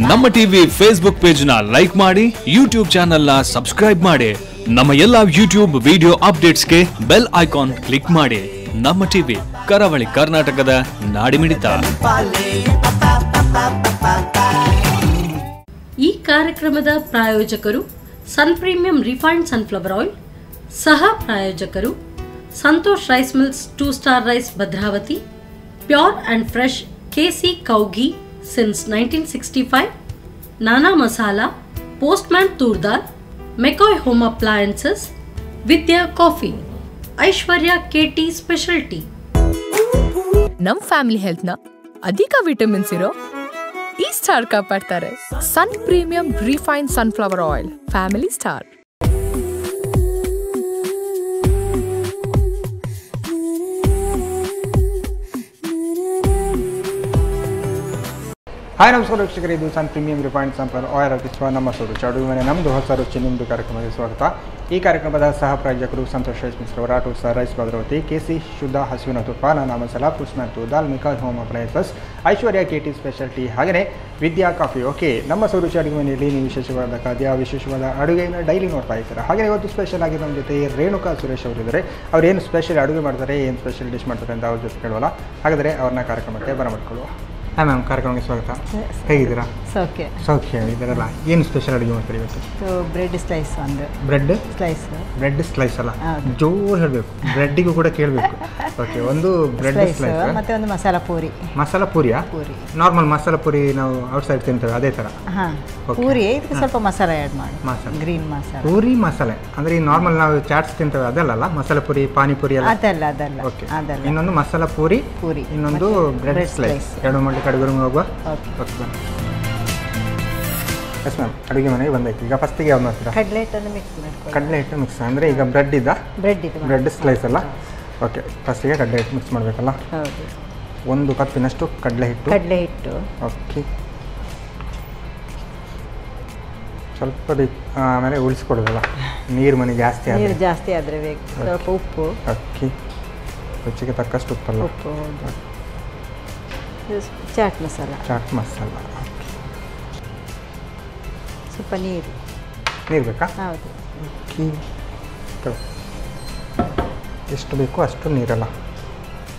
ನಮ್ಮ TV Facebook page ನ like ಮಾಡಿ, ಯೂಟ್ಯೂಬ್ ಚಾನೆಲ್ ನ ಸಬ್ಸ್ಕ್ರೈಬ್ ಮಾಡಿ. ನಮ್ಮ ಎಲ್ಲಾ ಯೂಟ್ಯೂಬ್ ವಿಡಿಯೋ ಅಪ್ಡೇಟ್ಸ್ಗೆ ಬೆಲ್ ಐಕಾನ್ ಕ್ಲಿಕ್ ಮಾಡಿ. ನಮ್ಮ ಟಿವಿ ಕರಾವಳಿ ಕರ್ನಾಟಕದ ನಾಡಿಮಿಡಿತ. ಈ ಕಾರ್ಯಕ್ರಮದ ಪ್ರಾಯೋಜಕರು Sun Premium refined sunflower oil, ಸಹ ಪ್ರಾಯೋಜಕರು Santosh rice mills 2 star rice Bhadravati, pure and fresh KC cow ghee since 1965, Nana Masala, Postman toor dal, ಮೆಕಾಯ್ home appliances, Vidya coffee, Aishwarya KT special tea. ನಮ್ ಫ್ಯಾಮಿಲಿ ಹೆಲ್ತ್ ನ ಅಧಿಕ ವಿಟಮಿನ್ಸ್ ಇರೋ ಈ ಸ್ಟಾರ್ ಕಾಪಾಡ್ತಾರೆ. Sun Premium refined sunflower oil, family star. Hi ನಮಸ್ಕಾರ ವೀಕ್ಷಕರೇ, ಇದು Sun Premium refined sunflower oil ಅರ್ಪಿಸುವ ನಮ್ಮ ಸೊರುಚು ಅಡುಗೆ ಮನೆ ನಮ್ಮದು ಹೊಸ ರುಚಿ ನಿಮ್ಮದು ಕಾರ್ಯಕ್ರಮಕ್ಕೆ ಸ್ವಾಗತ. ಈ ಕಾರ್ಯಕ್ರಮದ ಸಹ ಪ್ರಾಯೋಜಕರು ಸಂತೋಷ್ ರೈಸ್ ಮಿಲ್ಸ್ ರವರ 2 ಸ್ಟಾರ್ ರೈಸ್ ಭದ್ರಾವತಿ, ಕೆಸಿ ಶುದ್ಧ ಹಸುವಿನ ತುಪ್ಪ, ನಾನಾ ಮಸಾಲಾ, ಪೋಸ್ಟ್ಮ್ಯಾನ್ ತೂರ್ದಾಲ್, ಮಿಕಾಯ್ home appliances, Aishwarya KT special tea, ಹಾಗೆಯೇ ವಿದ್ಯಾ ಕಾಫಿ. ಓಕೆ, ನಮ್ಮ ಸೊರುಚಿ ಅಡುಗೆ ಮನೆಯಲ್ಲಿ ನೀವು ವಿಶೇಷವಾದ ಖಾದ್ಯ, ವಿಶೇಷವಾದ ಅಡುಗೆಯನ್ನು ಡೈಲಿ ನೋಡ್ತಾ ಇರ್ತಾರೆ. ಹಾಗೆ ಇವತ್ತು ಸ್ಪೆಷಲ್ ಆಗಿ ನಮ್ಮ ಜೊತೆ ರೇಣುಕಾ ಸುರೇಶ್ ಅವರಿದ್ದಾರೆ. ಅವ್ರು ಏನು ಸ್ಪೆಷಲ್ ಅಡುಗೆ ಮಾಡ್ತಾರೆ, ಏನು ಸ್ಪೆಷಲ್ ಡಿಶ್ ಮಾಡ್ತಾರೆ ಅಂತ ಅವ್ರ ಜೊತೆ ಕೇಳೋಲ್ಲ. ಹಾಗಾದರೆ ಅವ್ರನ್ನ ಕಾರ್ಯಕ್ರಮಕ್ಕೆ ಬರಮಾಡ್ಕೊಳ್ಳುವ. ಹಾಂ ಮ್ಯಾಮ್, ಕಾರ್ಯಕ್ರಮಕ್ಕೆ ಸ್ವಾಗತ. ಹೇಗಿದ್ದೀರಾ? ಸೌಖ್ಯ ಸೌಖ್ಯ ಇದ್ದಾರಲ್ಲ. ಏನು ಸ್ಪೆಷಲ್ ಅಡುಗೆ ಮಾಡ್ತಾರೆ ಇವತ್ತು? ಬ್ರೆಡ್ ಸ್ಲೈಸ್ ಒಂದು ಬ್ರೆಡ್ ಸ್ಲೈಸ್ ಅಲ್ಲ, ಜೋರು ಹೇಳಬೇಕು, ಬ್ರೆಡ್ಡಿಗೂ ಕೂಡ ಕೇಳಬೇಕು. ಓಕೆ, ಒಂದು ಬ್ರೆಡ್ ಸ್ಲೈಸ್ ಮತ್ತೆ ಒಂದು ಮಸಾಲಾ ಪೂರಿ. ಮಸಾಲಾ ಪೂರಿಯಾ? ನಾರ್ಮಲ್ ಮಸಾಲಾ ಪೂರಿ ನಾವು ಔಟ್ಸೈಡ್ ತಿಂತೇವೆ ಅದೇ ಥರ? ಹಾಂ, ಪೂರಿ ಇದಕ್ಕೆ ಸ್ವಲ್ಪ ಮಸಾಲೆ ಆ್ಯಡ್ ಮಾಡಿ. ಮಸಾಲೆ, ಗ್ರೀನ್ ಮಸಾಲೆ, ಪೂರಿ ಮಸಾಲೆ ಅಂದರೆ ಈ ನಾರ್ಮಲ್ ನಾವು ಚಾಟ್ಸ್ ತಿಂತೇವೆ ಅದಲ್ಲ, ಮಸಾಲಾ ಪೂರಿ, ಪಾನಿಪುರಿ ಎಲ್ಲ ಅದಲ್ಲ. ಓಕೆ, ಇನ್ನೊಂದು ಮಸಾಲಾ ಪೂರಿ, ಇನ್ನೊಂದು ಬ್ರೆಡ್ ಸ್ಲೈಸ್. ಎರಡು ಮಾಡಿ ಅಡುಗೆ ರೂಮ್ಗೆ ಹೋಗುವ. ಓಕೆ ಬನ್ನಿ. ಎಸ್ ಮ್ಯಾಮ್, ಅಡುಗೆ ಮನೆಗೆ ಬಂದೈತಿ. ಈಗ ಫಸ್ಟಿಗೆ ಯಾವ್ದು ಮಾಡ್ತೀರಾ? ಕಡಲೆ ಹಿಟ್ಟನ್ನು ಮಿಕ್ಸ್ ಮಾಡ್ಕೊಳ್ಳಿ. ಕಡಲೆ ಹಿಟ್ಟು ಮಿಕ್ಸ್ ಅಂದರೆ ಈಗ ಬ್ರೆಡ್ ಸ್ಲೈಸ್ ಅಲ್ಲ? ಓಕೆ, ಫಸ್ಟಿಗೆ ಕಡಲೆ ಹಿಟ್ಟು ಮಿಕ್ಸ್ ಮಾಡಬೇಕಲ್ಲ? ಹೌದು. 1 ಕಪ್ಪಿನಷ್ಟು ಕಡಲೆ ಹಿಟ್ಟು. ಓಕೆ, ಸ್ವಲ್ಪ ಆಮೇಲೆ ಉಳಿಸ್ಕೊಡೋದಲ್ಲ, ನೀರು ಮನೆ ಜಾಸ್ತಿ ಆದರೆ ಬೇಕು. ಸ್ವಲ್ಪ ಉಪ್ಪು. ಓಕೆ, ರುಚಿಗೆ ತಕ್ಕಷ್ಟು ಉಪ್ಪಲ್ಲ? ಉಪ್ಪು. ಚಾಟ್ ಮಸಾಲ. ಸ್ವಲ್ಪ ನೀರು ಬೇಕಾ? ಹೌದು. ಎಷ್ಟು ಬೇಕೋ ಅಷ್ಟು ನೀರಲ್ಲ,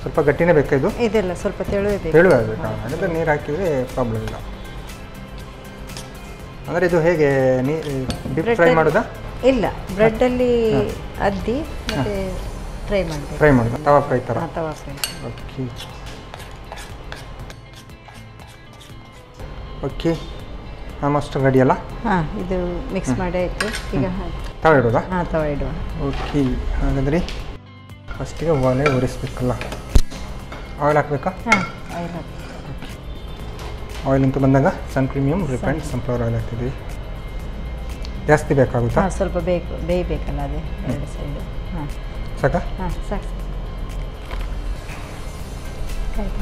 ಸ್ವಲ್ಪ ಗಟ್ಟಿನೇ ಬೇಕಾ ಇದು? ಇದೆಲ್ಲ ಸ್ವಲ್ಪ ತೆಳುವೆ ಬೇಕಾ? ಹಾಗಾದರೆ ನೀರು ಹಾಕಿದರೆ ಪ್ರಾಬ್ಲಮ್ ಇಲ್ಲ. ಅಂದರೆ ಇದು ಹೇಗೆ ಡೀಪ್ ಫ್ರೈ ಮಾಡೋದಾ? ಇಲ್ಲ, ಬ್ರೆಡ್ಡಲ್ಲಿ ಅದ್ದಿ ಮತ್ತೆ ಫ್ರೈ ಮಾಡೋದು, ತವಾ ಫ್ರೈ ಥರ? ತವಾ ಫ್ರೈ. ಓಕೆ, ಆಲ್ಮೋಸ್ಟ್ ರೆಡಿ ಅಲ್ಲ? ಹಾಂ, ಇದು ಮಿಕ್ಸ್ ಮಾಡಿ ಆಯಿತು. ಈಗ ತವ ಇಡೋದಾ? ಹಾಂ, ತವ ಇಡುವ. ಓಕೆ, ಹಾಗಾದರೆ ಫಸ್ಟಿಗೆ ಒಲೆ ಉರಿಸ್ಬೇಕಲ್ಲ? ಆಯಿಲ್ ಹಾಕಬೇಕಾ? ಹಾಂ, ಆಯಿಲ್ ಹಾಕಿ. ಆಯಿಲ್ ಅಂತ ಬಂದಾಗ Sun Premium refined sunflower oil ಹಾಕ್ತಿದ್ವಿ. ಜಾಸ್ತಿ ಬೇಕಾಗುತ್ತಾ? ಹಾಂ, ಸ್ವಲ್ಪ ಬೇಯಬೇಕಲ್ಲ ಅದೇ ಎರಡು ಸೈಡು. ಹಾಂ, ಸಾಕಾ? ಹಾಂ, ಸಾಕು.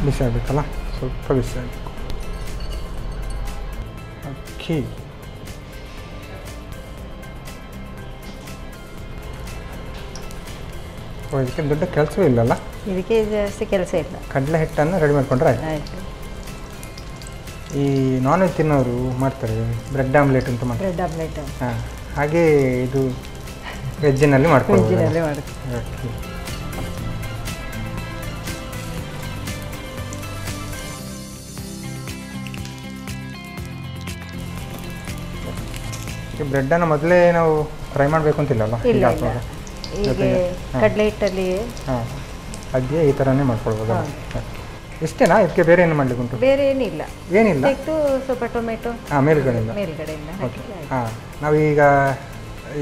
ಬಿಸಿ ಆಗಬೇಕಲ್ಲ? ಸ್ವಲ್ಪ ಬಿಸಿ ಆಗಬೇಕು. ಓಕೆ, ಇದಕ್ಕೆ ದೊಡ್ಡ ಕೆಲಸವೇ ಇಲ್ಲಲ್ಲ? ಇದಕ್ಕೆ ಜಾಸ್ತಿ ಕೆಲಸ ಇಲ್ಲ. ಕಡಲೆ ಹಿಟ್ಟನ್ನು ರೆಡಿ ಮಾಡ್ಕೊಂಡ್ರೆ ಆಯ್ತು. ಈ ನಾನ್ ವೆಜ್ ತಿನ್ನೋರು ಮಾಡ್ತಾರೆ ಬ್ರೆಡ್ ಆಮ್ಲೆಟ್ ಅಂತ ಮಾಡ್ತಾರೆ. Bread omelette. ಹಾಂ, ಹಾಗೆ ಇದು ವೆಜ್ಜಿನಲ್ಲಿ ಮಾಡ್ಕೊಳ್ಳೋದು. ಓಕೆ, ಬ್ರೆಡ್ಡನ್ನು ಮೊದಲೇ ನಾವು ಫ್ರೈ ಮಾಡಬೇಕು ಅಂತಿಲ್ಲಲ್ಲ? ಇಲ್ಲ, ಕಡಲೆ ಹಿಟ್ಟಲ್ಲಿ ಅದೇ ಈ ಥರನೇ ಮಾಡ್ಕೊಳ್ಬೋದು. ಇಷ್ಟೇನಾ? ಇದಕ್ಕೆ ಬೇರೆ ಏನು ಮಾಡಲಿಕ್ಕೆ ಉಂಟು? ಬೇರೆ ಏನಿಲ್ಲ. ಸ್ವಲ್ಪ ಟೊಮೆಟೊ ಮೇಲ್ಗಡೆಯಿಂದ. ಓಕೆ, ಹಾಂ, ನಾವೀಗ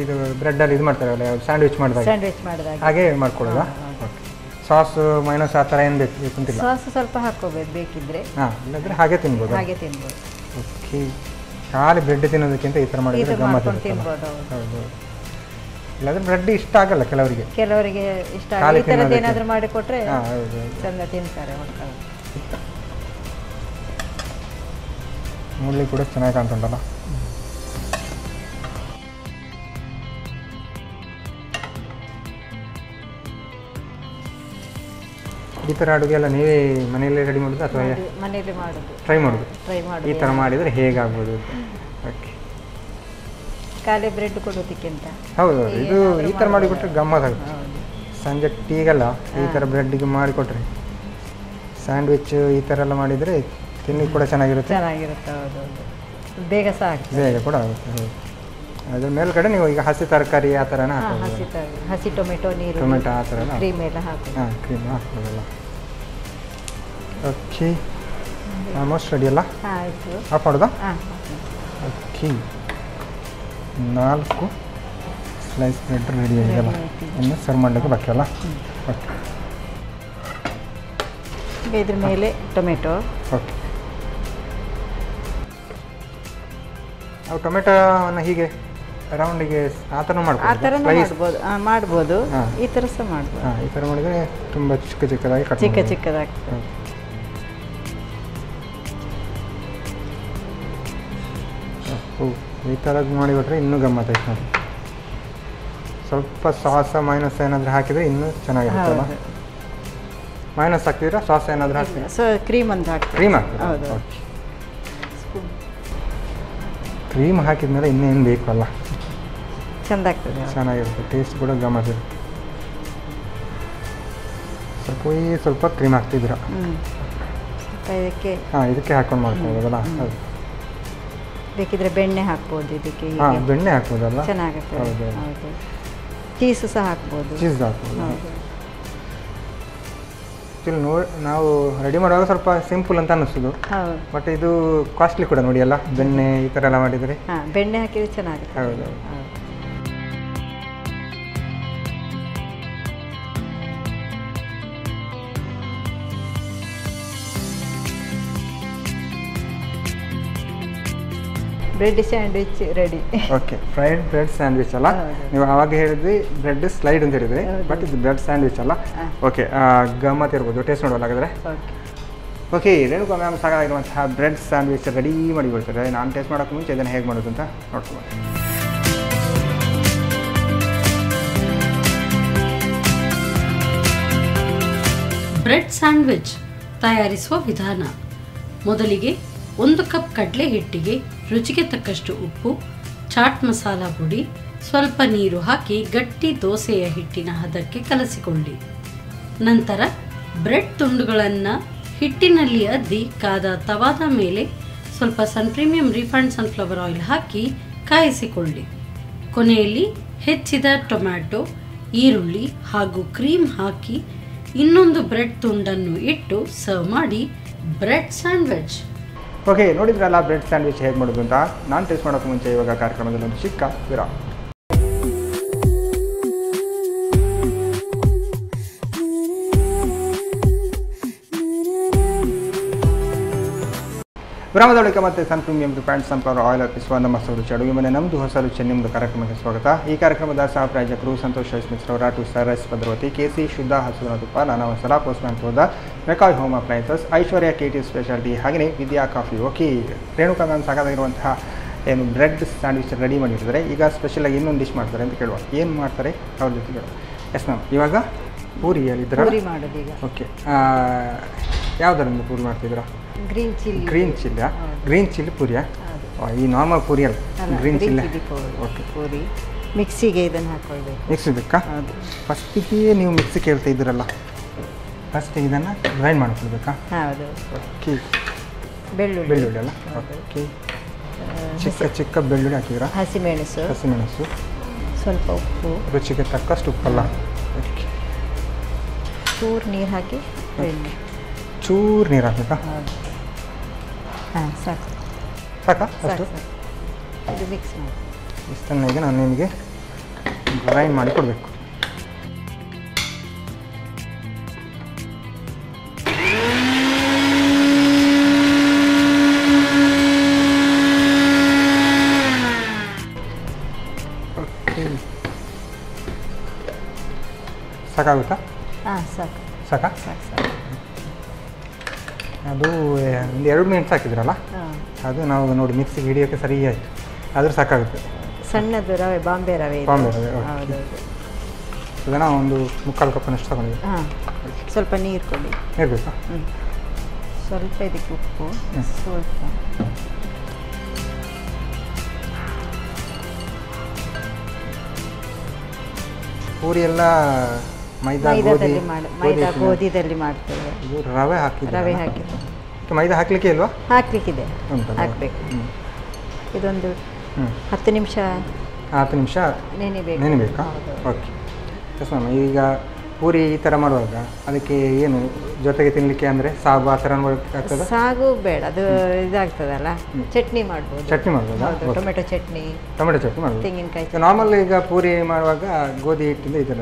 ಇದು ಬ್ರೆಡ್ಡಲ್ಲಿ ಇದು ಮಾಡ್ತಾರಲ್ಲ, ಸ್ಯಾಂಡ್ವಿಚ್ ಮಾಡಿದಾಗ ಹಾಗೆ ಮಾಡ್ಕೊಳ್ಳೋದಾ? ಓಕೆ, ಸಾಸ್ ಮೈನಸ್ ಆ ಥರ ಏನು ಬೇಕು ಅಂತಿಲ್ಲ? ಸಾಸ್ ಸ್ವಲ್ಪ ಹಾಕ್ಕೋಬೇಕು ಬೇಕಿದ್ರೆ. ಹಾಂ, ಇಲ್ಲಾಂದರೆ ಹಾಗೆ ತಿನ್ಬೋದು. ಓಕೆ, ಖಾಲಿ ಬ್ರೆಡ್ ತಿನ್ನೋದಕ್ಕಿಂತ ಈ ಥರ ಮಾಡಿದರೆ ಗಮ್ಮತ್ತು ತಿನ್ಬೋದು. ಹೌದು, ಇಲ್ಲಾಂದರೆ ಬ್ರೆಡ್ ಇಷ್ಟ ಆಗಲ್ಲ ಕೆಲವರಿಗೆ ಇಷ್ಟ ಆಗಲ್ಲ. ಈ ಥರದ್ದು ಏನಾದರೂ ಮಾಡಿಕೊಟ್ರೆ ಚಂದ ತಿಂತಾರೆ ಮಕ್ಕಳು. ನೋಡ್ಲಿಕ್ಕೆ ಕೂಡ ಚೆನ್ನಾಗಿ ಕಾಣ್ತುಂಟಲ್ಲ? ಈ ಥರ ಅಡುಗೆ ಎಲ್ಲ ನೀವೇ ಮನೆಯಲ್ಲೇ ರೆಡಿ ಮಾಡೋದು ಅಥವಾ ಮನೆಯಲ್ಲೇ ಮಾಡೋದು, ಟ್ರೈ ಮಾಡೋದು? ಟ್ರೈ ಮಾಡೋದು. ಈ ಥರ ಮಾಡಿದರೆ ಹೇಗಾಗ್ಬೋದು? ಓಕೆ, ಖಾಲಿ ಬ್ರೆಡ್ ಕೊಡೋದಕ್ಕಿಂತ ಹೌದು. ಇದು ಈ ಥರ ಮಾಡಿಕೊಟ್ರೆ ಗಮ್ಮತ್ತಾಗುತ್ತೆ. ಸಂಜೆ ಟೀಗೆಲ್ಲ ಈ ಥರ ಬ್ರೆಡ್ಡಿಗೆ ಮಾಡಿಕೊಟ್ರೆ, ಸ್ಯಾಂಡ್ವಿಚ್ ಈ ಥರ ಎಲ್ಲ ಮಾಡಿದರೆ ತಿನ್ನಲಿಕ್ಕೆ ಕೂಡ ಚೆನ್ನಾಗಿರುತ್ತೆ. ಚೆನ್ನಾಗಿರುತ್ತೆ. ಹೌದು ಹೌದು, ಬೇಗ ಸಹ ಆಗ್ತದೆ. ಬೇಗ ಕೂಡ ಆಗುತ್ತೆ. ಹೌದು. ಅದ್ರ ಮೇಲ್ಗಡೆ ನೀವು ಈಗ ಹಸಿ ತರಕಾರಿ ಆ ಥರನ ಹಸಿ ಟೊಮೆಟೊ, ನೀರು, ಟೊಮೆಟೊ ಆ ಥರ ಕ್ರೀಮ್ ಎಲ್ಲ ಹಾಕೋದು. ಹಾಂ, ಕ್ರೀಮ್ ಹಾಕ್ಬೋದಲ್ಲ. ಓಕೆ, ಆಲ್ಮೋಸ್ಟ್ ರೆಡಿ ಅಲ್ಲ? ಆಯಿತು. ಆಫ್ ಮಾಡೋದಾ? ಹಾಂ. ಓಕೆ, 4 ಸ್ಲೈಸ್ ಬ್ರೆಡ್ ರೆಡಿ ಆಗಿದೆಯಲ್ಲ, ಇನ್ನು ಸರ್ವ್ ಮಾಡಲಿಕ್ಕೆ ಬಾಕಿ ಅಲ್ಲ? ಓಕೆ, ಈಗ ಇದ್ರ ಮೇಲೆ ಟೊಮೆಟೊ. ಓಕೆ, ಅವು ಟೊಮೆಟೊವನ್ನು ಹೀಗೆ ರೌಂಡಿಗೆ ಆ ಥರ ಆ ಥರನೂ ಮಾಡ್ಬೋದು. ಮಾಡ್ಬೋದು, ಈ ಥರ ಸಹ ಮಾಡ್ಬೋದು. ಹಾಂ, ಈ ಥರ ಮಾಡಿದರೆ ತುಂಬ ಚಿಕ್ಕದಾಗಿ ಕಟ್ ಚಿಕ್ಕದಾಗಿ. ಈ ಥರದ್ದು ಮಾಡಿಬಿಟ್ರೆ ಇನ್ನೂ ಗಮ್ಮತ್ತೈತೆ ನೋಡಿ. ಸ್ವಲ್ಪ ಸಾಸ ಮೈನಸ್ ಏನಾದರೂ ಹಾಕಿದರೆ ಇನ್ನೂ ಚೆನ್ನಾಗಿರುತ್ತಲ್ಲ? ಮೈನಸ್ ಹಾಕ್ತಿದ್ರೆ ಸಾಸ್ ಏನಾದರೂ ಹಾಕ್ತೀರಾ? ಸೊ ಕ್ರೀಮ್ ಅಂತ ಹಾಕ್ತೀವಿ. ಕ್ರೀಮ್ ಹಾಕ್ತೀರಾ? ಓಕೆ, ಕ್ರೀಮ್ ಹಾಕಿದ್ಮೇಲೆ ಇನ್ನೇನು ಬೇಕು ಅಲ್ಲ? ಚೆಂದ ಆಗ್ತದೆ, ಚೆನ್ನಾಗಿರುತ್ತೆ. ಟೇಸ್ಟ್ ಕೂಡ ಗಮ್ಮತ್ತಿರುತ್ತೆ. ಸ್ವಲ್ಪ ಕ್ರೀಮ್ ಹಾಕ್ತಿದ್ದೀರಾ? ಇದಕ್ಕೆ ಇದಕ್ಕೆ ಹಾಕೊಂಡು ಮಾಡ್ಕೊಬೋದಲ್ಲ? ಹೌದು. ಬೇಕಿದ್ರೆ ಬೆಣ್ಣೆ ಹಾಕ್ಬೋದು ಇದಕ್ಕೆ. ಬೆಣ್ಣೆ ಹಾಕ್ಬೋದಲ್ಲ? ಚೆನ್ನಾಗುತ್ತೆ. ಹೌದು, ಚೀಸು ಸಹ ಹಾಕ್ಬೋದು. ಚೀಸ್ ಹಾಕ್ಬೋದು. ನಾವು ರೆಡಿ ಮಾಡುವಾಗ ಸ್ವಲ್ಪ ಸಿಂಪಲ್ ಅಂತ ಅನ್ನಿಸೋದು, ಬಟ್ ಇದು ಕಾಸ್ಟ್ಲಿ ಕೂಡ ನೋಡಿ ಅಲ್ಲ, ಬೆಣ್ಣೆ ಈ ಥರ ಎಲ್ಲ ಮಾಡಿದರೆ. ಬೆಣ್ಣೆ ಹಾಕಿದ್ರೆ ಚೆನ್ನಾಗುತ್ತೆ. ಹೌದು. Bread sandwich ready. Okay, fried bread sandwich ಅಲ್ಲ? ನೀವು ಆವಾಗ ಹೇಳಿದ್ವಿ ಬ್ರೆಡ್ ಸ್ಲೈಡ್ ಅಂತ ಹೇಳಿದ್ರಿ, ಬಟ್ ಇದು ಬ್ರೆಡ್ ಸ್ಯಾಂಡ್ವಿಚ್ ಅಲ್ಲ? ಓಕೆ, ಗಮ್ಮತ್ ಇರ್ಬೋದು. ಟೇಸ್ಟ್ ನೋಡೋಲ್ಲ ಹಾಗಾದರೆ? ಓಕೆ, ರೇಣುಕಾ ಮ್ಯಾಮ್ ಸಾಕಾಗಿರುವಂತಹ ಬ್ರೆಡ್ ಸ್ಯಾಂಡ್ವಿಚ್ ರೆಡಿ ಮಾಡಿಕೊಡ್ತಾರೆ. ನಾನು ಟೇಸ್ಟ್ ಮಾಡೋಕ್ಕೆ ಮುಂಚೆ ಇದನ್ನು ಹೇಗೆ ಮಾಡೋದು ಅಂತ ನೋಡ್ಕೊಬೋದು. ಬ್ರೆಡ್ ಸ್ಯಾಂಡ್ವಿಚ್ ತಯಾರಿಸುವ ವಿಧಾನ. ಮೊದಲಿಗೆ 1 ಕಪ್ ಕಡಲೆ ಹಿಟ್ಟಿಗೆ ರುಚಿಗೆ ತಕ್ಕಷ್ಟು ಉಪ್ಪು, ಚಾಟ್ ಮಸಾಲ ಪುಡಿ, ಸ್ವಲ್ಪ ನೀರು ಹಾಕಿ ಗಟ್ಟಿ ದೋಸೆಯ ಹಿಟ್ಟಿನ ಹದಕ್ಕೆ ಕಲಸಿಕೊಳ್ಳಿ. ನಂತರ ಬ್ರೆಡ್ ತುಂಡುಗಳನ್ನು ಹಿಟ್ಟಿನಲ್ಲಿ ಅದ್ದಿ ಕಾದ ತವಾದ ಮೇಲೆ ಸ್ವಲ್ಪ ಸನ್ ಪ್ರೀಮಿಯಂ ರಿಫೈಂಡ್ ಸನ್ಫ್ಲವರ್ ಆಯಿಲ್ ಹಾಕಿ ಕಾಯಿಸಿಕೊಳ್ಳಿ. ಕೊನೆಯಲ್ಲಿ ಹೆಚ್ಚಿದ ಟೊಮ್ಯಾಟೊ, ಈರುಳ್ಳಿ ಹಾಗೂ ಕ್ರೀಮ್ ಹಾಕಿ ಇನ್ನೊಂದು ಬ್ರೆಡ್ ತುಂಡನ್ನು ಇಟ್ಟು ಸರ್ವ್ ಮಾಡಿ ಬ್ರೆಡ್ ಸ್ಯಾಂಡ್ವಿಚ್. ಓಕೆ, ನೋಡಿದ್ರಲ್ಲ ಬ್ರೆಡ್ ಸ್ಯಾಂಡ್ವಿಚ್ ಹೇಗೆ ಮಾಡೋದು ಅಂತ. ನಾನು ಟೇಸ್ಟ್ ಮಾಡೋಕ್ಕೆ ಮುಂಚೆ ಇವಾಗ ಕಾರ್ಯಕ್ರಮದಲ್ಲಿ ಒಂದು ಚಿಕ್ಕ ವಿರಾಮ. ವಿರಾಮದ ಬಳಿಕ ಮತ್ತೆ ಸನ್ ಪ್ರೀಮಿಯಂ ರಿಫೈಂಡ್ ಸನ್ಫ್ಲವರ್ ಆಯಿಲ್ ಅರ್ಪಿಸುವ ನಮ್ಮ ರುಚಿ ಅಡುಗೆ ಮನೆ ನಮ್ಮದು ಹೊಸ ರುಚಿ ನಿಮ್ಮದು ಕಾರ್ಯಕ್ರಮಕ್ಕೆ ಸ್ವಾಗತ. ಈ ಕಾರ್ಯಕ್ರಮದ ಸಹ ಪ್ರಾಯೋಜಕರು ಸಂತೋಷ್ ರೈಸ್ ಮಿಕ್ಸ್ ರವರ 2 ಸ್ಟಾರ್ ರೈಸ್ ಭದ್ರಾವತಿ, KC ಶುದ್ಧ ಹಸುವಿನ ತುಪ್ಪ, ನಾನಾ ಮಸಾಲ, ಪೋಸ್ಟ್ಮ್ಯಾನ್ ಹೋದ ಮೆಕಾಯ್ ಹೋಮ್ ಅಪ್ಲೈನ್ಸಸ್, ಐಶ್ವರ್ಯ KT ಸ್ಪೆಷಾಲಿಟಿ, ಹಾಗೆಯೇ Vidya coffee. Okay, Renuka ma'am ಸಾಕಾಗಿರುವಂತಹ ಏನು ಬ್ರೆಡ್ ಸ್ಯಾಂಡ್ವಿಚ್ ರೆಡಿ ಮಾಡಿರ್ತಾರೆ. ಈಗ ಸ್ಪೆಷಲಾಗಿ ಇನ್ನೊಂದು ಡಿಶ್ ಮಾಡ್ತಾರೆ ಅಂತ ಕೇಳುವ, ಏನು ಮಾಡ್ತಾರೆ ಅವ್ರ ಜೊತೆ ಕೇಳುವ. ಎಸ್ ಮ್ಯಾಮ್, ಇವಾಗ ಪೂರಿ ಹೇಳಿದ್ರೆ ಮಾಡೋದು ಈಗ. ಓಕೆ, ಯಾವುದರಿಂದ ಪೂರಿ ಮಾಡ್ತಿದ್ದೀರಾ? Green chilli. Green chilli Puria? ಈ ನಾರ್ಮಲ್ ಪೂರಿ ಅಲ್ಲ, ಗ್ರೀನ್ ಚಿಲ್ಲಿ. ಓಕೆ, ಪೂರಿ ಮಿಕ್ಸಿಗೆ ಇದನ್ನು ಹಾಕೊಳ್ಬೇಕು. ಮಿಕ್ಸಿ ಬೇಕಾ? ಫಸ್ಟಿಗೆ ನೀವು ಮಿಕ್ಸಿ ಕೇಳ್ತಾ ಇದ್ದೀರಲ್ಲ, ಫಸ್ಟ್ ಇದನ್ನು ಗ್ರೈಂಡ್ ಮಾಡ್ಕೊಳ್ಬೇಕಾ? ಹೌದು. ಓಕೆ, ಬೆಳ್ಳುಳ್ಳಿ ಅಲ್ಲ? ಓಕೆ, ಚಿಕ್ಕ ಬೆಳ್ಳುಳ್ಳಿ ಹಾಕಿದ್ದೀರಾ? ಹಸಿಮೆಣಸು, ಸ್ವಲ್ಪ ಉಪ್ಪು, ರುಚಿಗೆ ತಕ್ಕಷ್ಟು ಉಪ್ಪಲ್ಲ? ಓಕೆ, ಚೂರು ನೀರು ಹಾಕಿ, ಚೂರು ನೀರು ಹಾಕಬೇಕಾ? ಸಾಕಾ ಅಷ್ಟು? ಇದು ಮಿಕ್ಸ್ ಮಾಡಿ ಇಷ್ಟನ್ನ ಈಗ ನಾನು ನಿಮಗೆ ಗ್ರೈಂಡ್ ಮಾಡಿ ಕೊಡಬೇಕು. ಓಕೆ, ಸಾಕಾಗುತ್ತಾ? ಸಾಕಾ? ಅದು ಒಂದು 2 ಮಿನಿಟ್ಸ್ ಹಾಕಿದ್ರಲ್ಲ, ಅದು ನಾವು ನೋಡಿ ಮಿಕ್ಸಿಗೆ ಹಿಡಿಯೋಕ್ಕೆ ಸರಿ ಆಯಿತು. ಆದರೂ ಸಾಕಾಗುತ್ತೆ. ಸಣ್ಣದು ರವೆ, ಬಾಂಬೆ ರವೆ. ಅದನ್ನು ಒಂದು 3/4 ಕಪ್ನಷ್ಟು ತಗೊಂಡಿದ್ದೆ. ಸ್ವಲ್ಪ ನೀರು ಕೊಡಿ. ಇರಬೇಕಾ? ಸ್ವಲ್ಪ ಇದಕ್ಕೆ ಉಪ್ಪು, ಸ್ವಲ್ಪ ಪೂರಿ ಎಲ್ಲ ಮೈದಾದಲ್ಲಿ ಮೈದಾ ಗೋಧಿದಲ್ಲಿ ಮಾಡ್ತೇವೆ. ಇದು ರವೆ ಹಾಕಿದ್ರೆ ರವೆ ಹಾಕಿದ್ದು ಮೈದಾ ಹಾಕ್ಲಿಕ್ಕೆ ಇಲ್ವಾ? ಹಾಕ್ಲಿಕ್ಕಿದೆ, ಹಾಕಬೇಕು. ಇದೊಂದು 10 ನಿಮಿಷ ನೆನೆಬೇಕಾ? ಓಕೆ. Yes ma'am. ಈಗ ಪೂರಿ ಈ ಥರ ಮಾಡುವಾಗ ಅದಕ್ಕೆ ಏನು ಜೊತೆಗೆ ತಿನ್ನಲಿಕ್ಕೆ ಅಂದರೆ ಸಾಗು ಆ ಥರ ಮಾಡ್ಬೇಕಾಗ್ತದೆ? ಸಾಗು ಬೇಡ, ಅದು ಇದಾಗ್ತದಲ್ಲ. ಚಟ್ನಿ ಮಾಡ್ಬೋದು. ಚಟ್ನಿ ಮಾಡ್ಬೋದಾ? ಟೊಮೆಟೊ ಚಟ್ನಿ ಮಾಡ್ಬೋದು. ತೆಂಗಿನಕಾಯಿ. ನಾರ್ಮಲ್ ಈಗ ಪೂರಿ ಮಾಡುವಾಗ ಗೋಧಿ ಹಿಟ್ಟಿಂದ ಈ ಥರ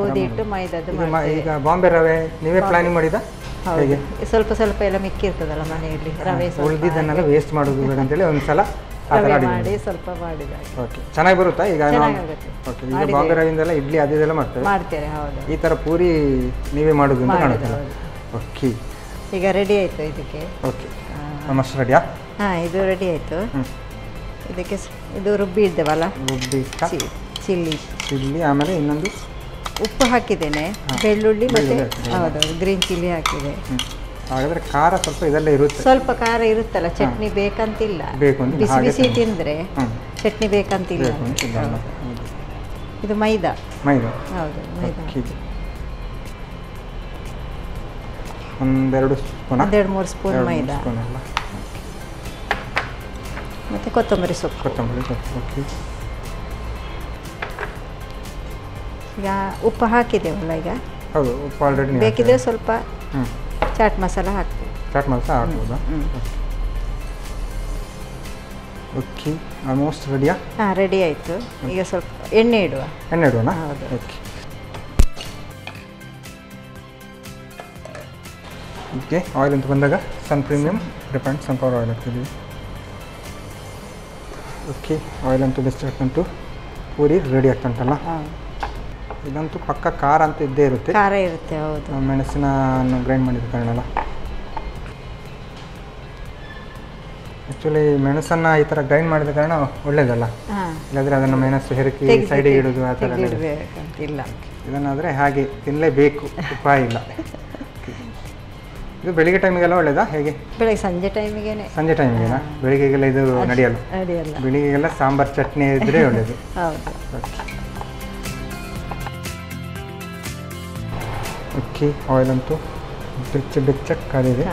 ಗೋಧಿ ಹಿಟ್ಟು ಮೈದಾದ್ದು. ಈಗ ಬಾಂಬೆ ರವೆ ನೀವೇ ಪ್ಲಾನಿಂಗ್ ಮಾಡಿದ? ಹೌದು, ಸ್ವಲ್ಪ ಸ್ವಲ್ಪ ಎಲ್ಲ ಮಿಕ್ಕಿರ್ತದಲ್ಲ ಮನೆಯಲ್ಲಿ ರವೆ. ಉಳಿದಿದ್ದನ್ನೆಲ್ಲ ವೇಸ್ಟ್ ಮಾಡೋದು ಬೇಡ ಅಂತೇಳಿ ಒಂದ್ಸಲ ಮಾಡಿ ಸ್ವಲ್ಪ ಮಾಡಿದಾಗ ಓಕೆ. ಚೆನ್ನಾಗಿ ಬರುತ್ತಾ? ಈಗ ಓಕೆ. ಈಗ ಬಾಂಬೆ ರವೆಯಿಂದೆಲ್ಲ ಇಡ್ಲಿ ಅದೆಲ್ಲ ಮಾಡ್ತೇವೆ. ಹೌದು. ಈ ಥರ ಪೂರಿ ನೀವೇ ಮಾಡೋದು ಅಂತ ಕಾಣುತ್ತಲ್ಲ. ಓಕೆ. ಈಗ ರೆಡಿ ಆಯಿತು ಇದಕ್ಕೆ. ಓಕೆ. ಮಸ್ತ್ ರೆಡಿಯಾ? ಹಾಂ, ಇದು ರೆಡಿ ಆಯಿತು. ಇದಕ್ಕೆ ಇದು ರುಬ್ಬಿ ಇದ್ದೇವಲ್ಲ, ಚಿಲ್ಲಿ, ಆಮೇಲೆ ಇನ್ನೊಂದು ಉಪ್ಪು ಹಾಕಿದ್ದೇನೆ, ಬೆಳ್ಳುಳ್ಳಿ ಮತ್ತು ಹೌದು ಗ್ರೀನ್ ಚಿಲ್ಲಿ ಹಾಕಿದೆ. ಹಾಗಾದರೆ ಖಾರ ಸ್ವಲ್ಪ ಇದೆಲ್ಲ ಇರುತ್ತೆ. ಸ್ವಲ್ಪ ಖಾರ ಇರುತ್ತಲ್ಲ, ಚಟ್ನಿ ಬೇಕಂತಿಲ್ಲ. ಬಿಸಿ ಬಿಸಿ ತಿಂದರೆ ಚಟ್ನಿ ಬೇಕಂತಿಲ್ಲ. ಇದು ಮೈದಾ. ಹೌದು, ಮೈದಾ. 1-2 ಸ್ಪೂನ್, 2-3 ಸ್ಪೂನ್ ಮೈದಾ ಮತ್ತು ಕೊತ್ತಂಬರಿ ಸೊಪ್ಪು. ಓಕೆ. ಈಗ ಉಪ್ಪು ಹಾಕಿದ್ದೇವಲ್ಲ, ಈಗ ಹೌದು ಉಪ್ಪು ಆಲ್ರೆಡಿ. ಬೇಕಿದ್ರೆ ಸ್ವಲ್ಪ ಚಾಟ್ ಮಸಾಲ ಹಾಕ್ತೀವಿ. ಚಾಟ್ ಮಸಾಲ ಹಾಕ್ಬೋದಾ? ಓಕೆ. ಆಲ್ಮೋಸ್ಟ್ ರೆಡಿಯಾ? ಹಾಂ, ರೆಡಿ ಆಯಿತು. ಈಗ ಸ್ವಲ್ಪ ಎಣ್ಣೆ ಇಡುವನಾ? ಹೌದು. ಓಕೆ. ಓಕೆ. ಆಯಿಲ್ ಅಂತ ಬಂದಾಗ Sun Premium refined sunflower oil ಹಾಕ್ತಿದ್ದೀವಿ. ಓಕೆ. ಆಯಿಲ್ ಅಂತೂ ಬೆಸ್ಟ್ ಹಾಕಂತೂ ಪೂರಿ ರೆಡಿ ಆಗ್ತಂಟಲ್ಲ. ಇದಂತೂ ಪಕ್ಕ ಖಾರ ಅಂತ ಇದ್ದೇ ಇರುತ್ತೆ. ಖಾರ ಇರುತ್ತೆ. ಹೌದು. ಮೆಣಸಿನ ಗ್ರೈಂಡ್ ಮಾಡಿದ ಕಾರಣಲ್ಲ. ಆ್ಯಕ್ಚುಲಿ ಮೆಣಸನ್ನು ಈ ಥರ ಗ್ರೈಂಡ್ ಮಾಡಿದ ಕಾರಣ ಒಳ್ಳೇದಲ್ಲ. ಇಲ್ಲಾಂದರೆ ಅದನ್ನು ಮೆಣಸು ಹೆರಕಿ ಸೈಡಿಗೆ ಇಡೋದು ಆ ಥರ ಇಲ್ಲ. ಇದನ್ನಾದರೆ ಹಾಗೆ ತಿನ್ನಲೇಬೇಕು, ಉಪಾಯ ಇಲ್ಲ. ಇದು ಬೆಳಿಗ್ಗೆ ಟೈಮಿಗೆಲ್ಲ ಒಳ್ಳೇದಾ ಹೇಗೆ? ಬೆಳಗ್ಗೆ ಸಂಜೆ ಟೈಮಿಗೆನಾ? ಬೆಳಿಗ್ಗೆಗೆಲ್ಲ ಇದು ನಡೆಯಲ್ಲ. ಬೆಳಿಗ್ಗೆಗೆಲ್ಲ ಸಾಂಬಾರು ಚಟ್ನಿ ಇದ್ದರೆ ಒಳ್ಳೆಯದು. ಓಕೆ. ಆಯಿಲ್ ಅಂತೂ ಬೆಚ್ಚ ಕಾದಿದೆ.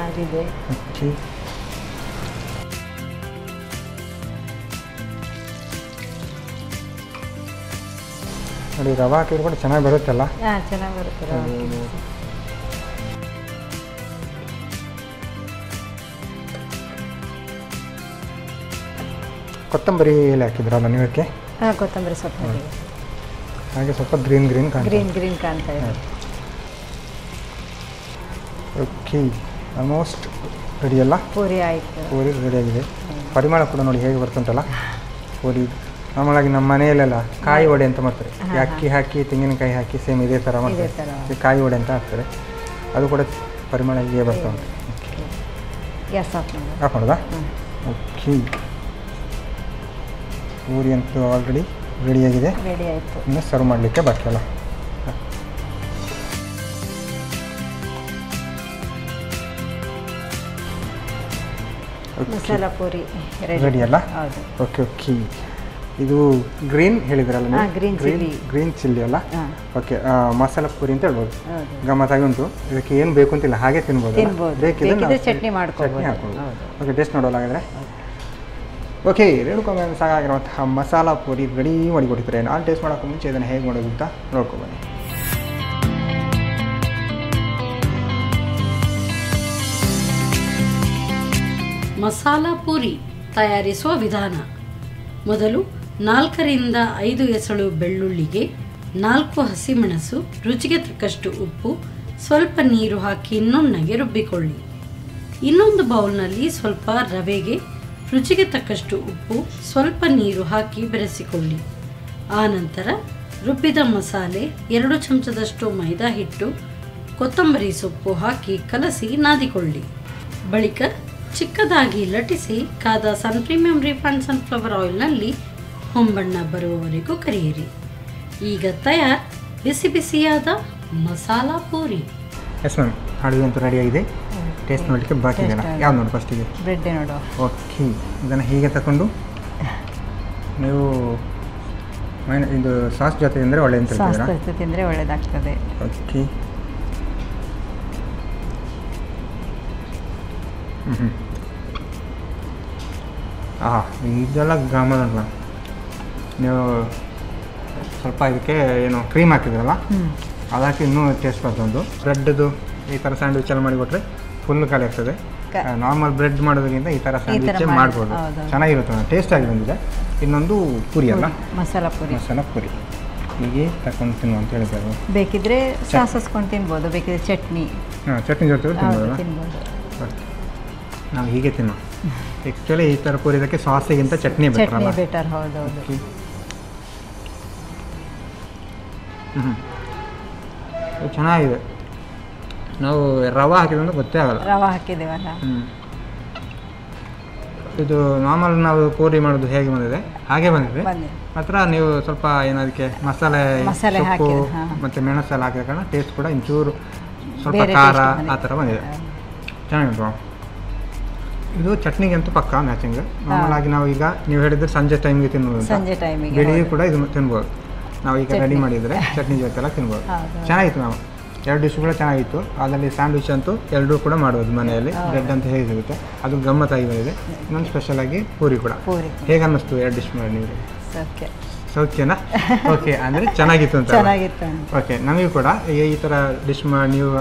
ಓಕೆ. ನೋಡಿ, ರವೆ ಹಾಕಿದ್ರು ಕೂಡ ಚೆನ್ನಾಗಿ ಬರುತ್ತಲ್ಲ. ಚೆನ್ನಾಗಿ ಬರುತ್ತೆ. ಕೊತ್ತಂಬರಿ ಎಲೆ ಹಾಕಿದ್ರಲ್ಲ ನೀವಕ್ಕೆ? ಕೊತ್ತಂಬರಿ ಸೊಪ್ಪು ಹಾಗೆ ಸ್ವಲ್ಪ ಗ್ರೀನ್ ಕಾಣ್ತಾ ಇದೆ. ಓಕೆ. ಆಲ್ಮೋಸ್ಟ್ ರೆಡಿ ಅಲ್ಲ? ಪೂರಿ ಆಯಿತು. ಪೂರಿ ರೆಡಿಯಾಗಿದೆ. ಪರಿಮಳ ಕೂಡ ನೋಡಿ ಹೇಗೆ ಬರ್ತುಂಟಲ್ಲ ಪೂರಿ. ನಾರ್ಮಲಾಗಿ ನಮ್ಮ ಮನೆಯಲ್ಲೆಲ್ಲ ಕಾಯಿ ವಡೆ ಅಂತ ಮಾಡ್ತಾರೆ. ಅಕ್ಕಿ ಹಾಕಿ ತೆಂಗಿನಕಾಯಿ ಹಾಕಿ ಸೇಮ್ ಇದೇ ಥರ ಮಾಡ್ತಾರೆ. ಕಾಯಿ ವಡೆ ಅಂತ ಹಾಕ್ತಾರೆ. ಅದು ಕೂಡ ಪರಿಮಳ ಹೀಗೆ ಬರ್ತಾ ಉಂಟು. ಗ್ಯಾಸ್ ಆಫ್ ಮಾಡೋದಾ? ಓಕೆ. ಪೂರಿ ಅಂತೂ ಆಲ್ರೆಡಿ ರೆಡಿಯಾಗಿದೆ. ಇನ್ನು ಸರ್ವ್ ಮಾಡಲಿಕ್ಕೆ ಬಾಕಿ ಅಲ್ಲ. ಮಸಾಲ ಪೂರಿ ರೆಡಿ ಅಲ್ಲ? ಓಕೆ. ಇದು ಗ್ರೀನ್ ಹೇಳಿದ್ರಲ್ಲ, ಗ್ರೀನ್ ಚಿಲ್ಲಿ ಅಲ್ಲ? ಓಕೆ. ಮಸಾಲ ಪೂರಿ ಅಂತ ಹೇಳ್ಬೋದು. ಗಮ್ಮತ್ತಾಗಿ ಉಂಟು. ಇದಕ್ಕೆ ಏನು ಬೇಕು ಅಂತಿಲ್ಲ, ಹಾಗೆ ತಿನ್ಬೋದು. ಬೇಕಿದ್ರೆ ಚಟ್ನಿ ಹಾಕ್ಬೋದು. ಓಕೆ. ಟೇಸ್ಟ್ ನೋಡೋಲ್ಲ ಹಾಗಾದರೆ. ಓಕೆ. ರೇಣುಕಾ ಮ್ಯಾಮ್ ಸಾಕಾಗಿರುವಂತಹ ಮಸಾಲ ಪೂರಿ ರೆಡಿ ಮಾಡಿಕೊಟ್ಟಿದ್ದಾರೆ. ನಾನು ಟೇಸ್ಟ್ ಮಾಡೋಕ್ಕೆ ಮುಂಚೆ ಇದನ್ನು ಹೇಗೆ ಮಾಡೋದು ಅಂತ ನೋಡ್ಕೊಬನ್ನಿ. ಮಸಾಲ ಪೂರಿ ತಯಾರಿಸುವ ವಿಧಾನ. ಮೊದಲು 4ರಿಂದ 5 ಎಸಳು ಬೆಳ್ಳುಳ್ಳಿಗೆ 4 ಹಸಿಮೆಣಸು, ರುಚಿಗೆ ತಕ್ಕಷ್ಟು ಉಪ್ಪು, ಸ್ವಲ್ಪ ನೀರು ಹಾಕಿ ನುಣ್ಣಗೆ ರುಬ್ಬಿಕೊಳ್ಳಿ. ಇನ್ನೊಂದು ಬೌಲ್ನಲ್ಲಿ ಸ್ವಲ್ಪ ರವೆಗೆ ರುಚಿಗೆ ತಕ್ಕಷ್ಟು ಉಪ್ಪು, ಸ್ವಲ್ಪ ನೀರು ಹಾಕಿ ಬೆರೆಸಿಕೊಳ್ಳಿ. ಆನಂತರ ರುಬ್ಬಿದ ಮಸಾಲೆ, 2 ಚಮಚದಷ್ಟು ಮೈದಾ ಹಿಟ್ಟು, ಕೊತ್ತಂಬರಿ ಸೊಪ್ಪು ಹಾಕಿ ಕಲಸಿ ನಾದಿಕೊಳ್ಳಿ. ಬಳಿಕ ಚಿಕ್ಕದಾಗಿ ಲಟಿಸಿ ಕಾದ ಸನ್ ಪ್ರೀಮಿಯಂ ರಿಫೈನ್ಡ್ ಸನ್ಫ್ಲವರ್ ಆಯಿಲ್ನಲ್ಲಿ ಹೊಂಬಣ್ಣ ಬರುವವರೆಗೂ ಕರಿಯಿರಿ. ಈಗ ತಯಾರ್ ಬಿಸಿ ಬಿಸಿಯಾದ ಮಸಾಲ ಪೂರಿ. ಎಸ್ ಮ್ಯಾಮ್, ಅಡುಗೆ ಅಂತೂ ರೆಡಿಯಾಗಿದೆ. ಟೇಸ್ಟ್ ನೋಡಲಿಕ್ಕೆ ಬಾಕಿ ಇದೆಯಲ್ಲ, ಯಾವ್ದು ನೋಡಿ ಫಸ್ಟಿಗೆ? ಬ್ರೆಡ್ ನೋಡು. ಓಕೆ, ಇದನ್ನು ಹೀಗೆ ತಗೊಂಡು ನೀವು ಇದು ಸಾಸ್ ಜೊತೆ ತಿಂದರೆ ಒಳ್ಳೆ ಅಂತ ಸಾಸ್ ಜೊತೆ ತಿಂದರೆ ಒಳ್ಳೆಯದಾಗ್ತದೆ. ಓಕೆ. ಇದೆಲ್ಲ ಗಮನ. ನೀವು ಸ್ವಲ್ಪ ಇದಕ್ಕೆ ಏನು ಕ್ರೀಮ್ ಹಾಕಿದ್ರಲ್ಲ, ಅದಕ್ಕೆ ಇನ್ನೂ ಟೇಸ್ಟ್ ಬರ್ತದೆ. ಬ್ರೆಡ್ದು ಈ ಥರ ಸ್ಯಾಂಡ್ವಿಚ್ ಎಲ್ಲ ಮಾಡಿಕೊಟ್ರೆ ಫುಲ್ ಖಾಲಿ ಆಗ್ತದೆ. ನಾರ್ಮಲ್ ಬ್ರೆಡ್ ಮಾಡೋದ್ರಿಂದ ಈ ಥರ ಸ್ಯಾಂಡ್ವಿಚ್ ಮಾಡ್ಬೋದು, ಚೆನ್ನಾಗಿರುತ್ತೆ, ಟೇಸ್ಟ್ ಆಗಿ ಬಂದಿದೆ. ಇನ್ನೊಂದು ಪೂರಿ ಅಲ್ಲ, ಮಸಾಲ ಪೂರಿ ಹೀಗೆ ತಗೊಂಡು ತಿನ್ನು ಅಂತ ಹೇಳಿದ್ದಾರೆ. ಬೇಕಿದ್ರೆ ಸಾಸ್ ಹಸ್ಕೊಂಡು ತಿನ್ಬೋದು, ಬೇಕಿದ್ರೆ ಚಟ್ನಿ ಜೊತೆ ತಿನ್ಬೋದು. ನಾವು ಹೀಗೆ ತಿನ್ನೋ ಆ್ಯಕ್ಚುಲಿ ಈ ಥರ ಪೂರಿ ಇದಕ್ಕೆ ಸಾಸಿಗಿಂತ ಚಟ್ನಿ ಬೆಟರ್. ಹೌದೌದು. ಚೆನ್ನಾಗಿದೆ. ನಾವು ರವೆ ಹಾಕಿದ್ರೆ ಗೊತ್ತೇ ಆಗಲ್ಲ. ರವೆ ಹಾಕಿದ್ದೇವಲ್ಲ. ಇದು ನಾರ್ಮಲ್ ನಾವು ಪೂರಿ ಮಾಡೋದು ಹೇಗೆ ಬಂದಿದೆ ಹಾಗೆ ಬಂದಿದೆ. ಮಾತ್ರ ನೀವು ಸ್ವಲ್ಪ ಏನದಕ್ಕೆ ಮಸಾಲೆ ಸೊಪ್ಪು ಮತ್ತು ಮೆಣಸೆಲ್ಲ ಹಾಕಿದ ಕಾರಣ ಟೇಸ್ಟ್ ಕೂಡ ಇಂಚೂರು ಸ್ವಲ್ಪ ಖಾರ ಆ ಥರ ಬಂದಿದೆ. ಚೆನ್ನಾಗಿತ್ತು. ಇದು ಚಟ್ನಿಗಂತೂ ಪಕ್ಕ ಮ್ಯಾಚಿಂಗ್. ನಾರ್ಮಲ್ ಆಗಿ ನಾವು ಈಗ ನೀವು ಹೇಳಿದ್ರೆ ಸಂಜೆ ಟೈಮಿಗೆ ತಿನ್ಬೋದು, ಬೆಳಿಗ್ಗೆ ಕೂಡ ಇದು ತಿನ್ಬೋದು. ನಾವು ಈಗ ರೆಡಿ ಮಾಡಿದರೆ ಚಟ್ನಿ ಜೊತೆ ಎಲ್ಲ ತಿನ್ಬೋದು. ಚೆನ್ನಾಗಿತ್ತು. ನಾವು 2 ಡಿಶ್ಗಳು ಚೆನ್ನಾಗಿತ್ತು. ಅದರಲ್ಲಿ ಸ್ಯಾಂಡ್ವಿಚ್ ಅಂತೂ ಎರಡೂ ಕೂಡ ಮಾಡ್ಬೋದು ಮನೆಯಲ್ಲಿ. ಬ್ರೆಡ್ ಅಂತ ಹೇಗೆ ಸಿಗುತ್ತೆ, ಅದು ಗಮ್ಮತ್ತಾಗಿ ಬಂದಿದೆ. ಇನ್ನೊಂದು ಸ್ಪೆಷಲಾಗಿ ಪೂರಿ ಕೂಡ. ಹೇಗೆ ಅನ್ನಿಸ್ತು 2 ಡಿಶ್ ಮಾಡಿ ನೀವು? ಸೌಖ್ಯನಾ? ಓಕೆ, ಅಂದರೆ ಚೆನ್ನಾಗಿತ್ತು ಅಂತ. ಓಕೆ, ನಮಗೂ ಕೂಡ ಈ ಥರ ಡಿಶ್ ನೀವು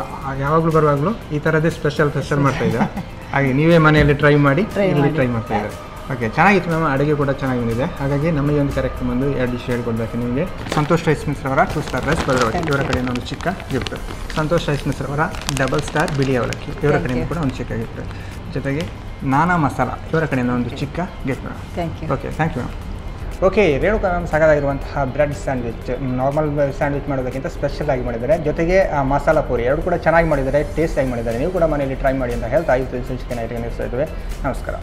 ಯಾವಾಗಲೂ ಬರುವಾಗಲೂ ಈ ಥರದ್ದೇ ಸ್ಪೆಷಲ್ ಮಾಡ್ತಾ ಇದ್ದೀರಾ. ಹಾಗೆ ನೀವೇ ಮನೆಯಲ್ಲಿ ಟ್ರೈ ಮಾಡಿ ಇಲ್ಲಿ ಟ್ರೈ ಮಾಡ್ತಾ ಇದ್ದಾರೆ. ಓಕೆ, ಚೆನ್ನಾಗಿತ್ತು ಮ್ಯಾಮ್. ಅಡುಗೆ ಕೂಡ ಚೆನ್ನಾಗಿ ಬಂದಿದೆ. ಹಾಗಾಗಿ ನಮಗೆ ಒಂದು ಕರೆಕ್ಟ್ ಬಂದು 2 ಡಿಶ್ ಹೇಳ್ಕೊಡ್ಬೇಕು ನಿಮಗೆ. ಸಂತೋಷ್ ರೈಸ್ ಮಿಲ್ಸ್ ಅವರ 2 ಸ್ಟಾರ್ ರೈಸ್ ಭದ್ರಾವತಿ ಇವರ ಕಡೆಯಿಂದ ಒಂದು ಚಿಕ್ಕ ಗಿಫ್ಟ್. ಸಂತೋಷ್ ರೈಸ್ ಮಿಲ್ಸ್ ಅವರ 2 ಸ್ಟಾರ್ ಬಿಳಿ ಅವಲಕ್ಕಿ ಇವರ ಕಡೆಯಿಂದ ಕೂಡ ಒಂದು ಚಿಕ್ಕ ಗಿಫ್ಟ್. ಜೊತೆಗೆ ನಾನಾ ಮಸಾಲ ಇವರ ಕಡೆಯಿಂದ ಒಂದು ಚಿಕ್ಕ gift. Okay, thank you ma'am. Okay, Renuka ma'am ಸಾಕಾಗಿರುವಂತಹ ಬ್ರೆಡ್ ಸ್ಯಾಂಡ್ವಿಚ್ ನಾರ್ಮಲ್ ಸ್ಯಾಂಡ್ವಿಚ್ ಮಾಡೋದಕ್ಕಿಂತ ಸ್ಪೆಷಲ್ ಆಗಿ ಮಾಡಿದ್ದಾರೆ. ಜೊತೆಗೆ ಮಸಾಲ ಪೂರಿ ಎರಡು ಕೂಡ ಚೆನ್ನಾಗಿ ಮಾಡಿದ್ದಾರೆ, ಟೇಸ್ಟಾಗಿ ಮಾಡಿದ್ದಾರೆ. ನೀವು ಕೂಡ ಮನೆಯಲ್ಲಿ ಟ್ರೈ ಮಾಡಿ ಅಂತ ಹೇಳ್ತಾ ಇದ್ದು ಚಿಕನ್ ಐಟಮ್ ನಿಲ್ಲಿಸ್ತಾ ಇದ್ದೇವೆ. ನಮಸ್ಕಾರ.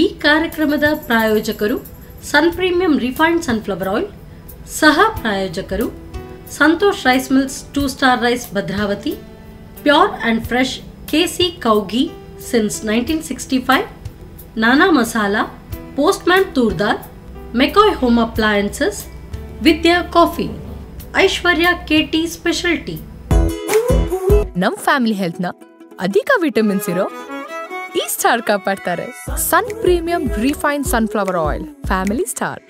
ಈ ಕಾರ್ಯಕ್ರಮದ ಪ್ರಾಯೋಜಕರು Sun Premium refined sunflower oil, ಸಹ ಪ್ರಾಯೋಜಕರು Santosh rice mills 2 star rice Bhadravati, pure and fresh KC cow ghee since 1965, Nana Masala, Postman toor dal, ಮೆಕಾಯ್ home appliances, Vidya coffee, Aishwarya KT speciality. ನಮ್ ಫ್ಯಾಮಿಲಿ ಹೆಲ್ತ್ ನ ಅಧಿಕ ವಿಟಮಿನ್ಸ್ ಇರೋ ಈ ಸ್ಟಾರ್ ಕಾಪಾಡ್ತಾರೆ. Sun Premium refined sunflower oil, family star.